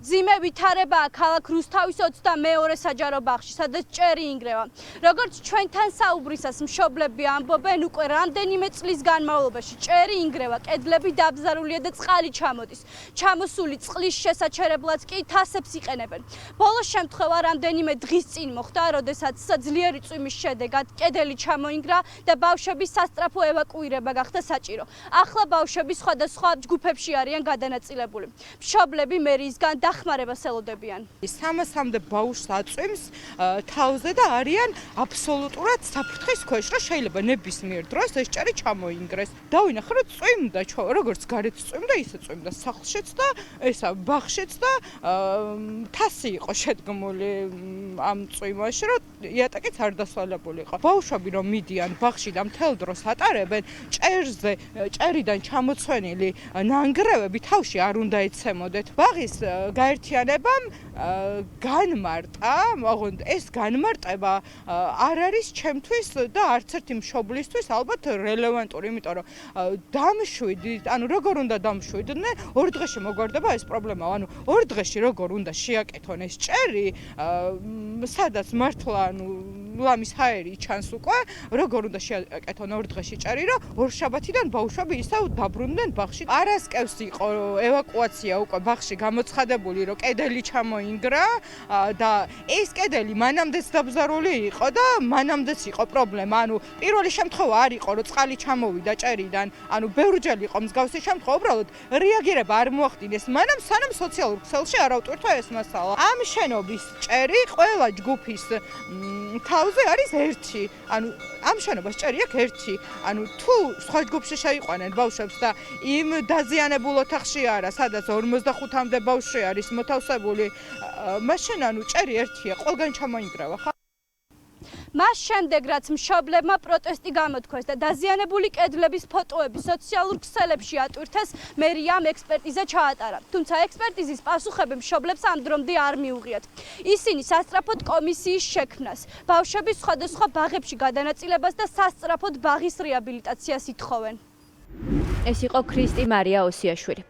მძიმე ვითარებაა ქალაქ რუსთავის 22 საჯარო ბაღში, სადაც ჭერი ინგრევა. როგორც ჩვენთან საუბრისას მშობლები ამბობენ, უკვე რამდენიმე წლის განმავლობაში ჭერი ინგრევა, კედლები დაბზარულია და წყალი ჩამოდის. ჩამოსული წყლის შესაჩერებლად კი თასებს იყენებენ. ბოლოს შემთხვევა რამდენიმე დღის წინ მოხდა, როდესაც ძლიერი წვიმის შედეგად კედელი ჩამოინგრა და ბავშვების სასწრაფო ევაკუირება გახდა საჭირო. ახლა ბავშვები სხვადასხვა ჯგუფებში არიან გადანაწილებული. მშობლები მერიისგან დახმარებას ელოდებიან. 300-მდე ბავშვს აწვიმს თავზე და არიან აბსოლუტურად საფრთხის ქვეშ, რომ შეიძლება ნებისმიერ დროს ეს ჭერი ჩამოინგრეს. დავინახე, რომ წვიმდა, როგორც გარეთ წვიმდა, ისე წვიმდა სახლშიც და ესა ბაღშიც და თასი იყო შედგმული ამ წვიმაში, რომ იატაკიც არ დასვალებული იყო. ბავშვები რომ მიდიან ბაღში და მთელ დროს ატარებენ, ჭერიდან ჩამოცვენილი ნანგრევები თავში არ უნდა ეცემოდეთ. ბაღის გაერთიანებამ განმარტა, მაგრამ ეს განმარტება არ არის ჩემთვის და არც ერთი მშობლისთვის ალბათ რელევანტური, იმიტომ რომ დამშვიდი, როგორ უნდა დამშვიდნენ, 2 დღეში მოგვარდება ეს პრობლემა. 2 დღეში როგორ უნდა შეაკეთონ ეს ჭერი, სადაც მართლა ლამის ჰაერი ჩანს უკვე, როგორ უნდა შეაკეთონ 2 დღეში ჭერი, რომ ორშაბათიდან ბავშვები ისევ დაბრუნდნენ ბაღში. არასკევს იყო ევაკუაცია უკვე ბაღში გამოცხადებული, რომ კედელი ჩამოინგრა და ეს კედელი მანამდეც დაბზარული იყო და მანამდეც იყო პრობლემა. პირველი შემთხვევა არ იყო, რომ წყალი ჩამოვიდა ჭერიდან, ბევრჯერ იყო მსგავსი შემთხვევა, უბრალოდ რეაგირება არ მოახდინეს მანამ, სანამ სოციალურ ქსელში არ ავტვირთვა ეს მასალა. ამ შენობის ჭერი ყველა ჯგუფის თავზე არის ერთი. ამ შენობას ჭერი აქვს ერთი. თუ სხვა ჯგუფში შეიყვანენ ბავშვებს და იმ დაზიანებულ ოთახში არა, სადაც 45-მდე ბავშვი არის მოთავსებული, მაშინ ჭერი ერთია, ყველგან ჩამოინგრევა. მას შემდეგ, რაც მშობლებმა პროტესტი გამოთქვეს და დაზიანებული კედლების ფოტოები სოციალურ ქსელებში ატვირთეს, მერიამ ექსპერტიზა ჩაატარა. თუმცა ექსპერტიზის პასუხები მშობლებს ამ დრომდე არ მიუღიათ. ისინი სასწრაფოდ კომისიის შექმნას, ბავშვების სხვადასხვა ბაღებში გადანაწილებას და სასწრაფოდ ბაღის რეაბილიტაციას ითხოვენ. ეს იყო ქრისტი მარია ოსიაშვილი.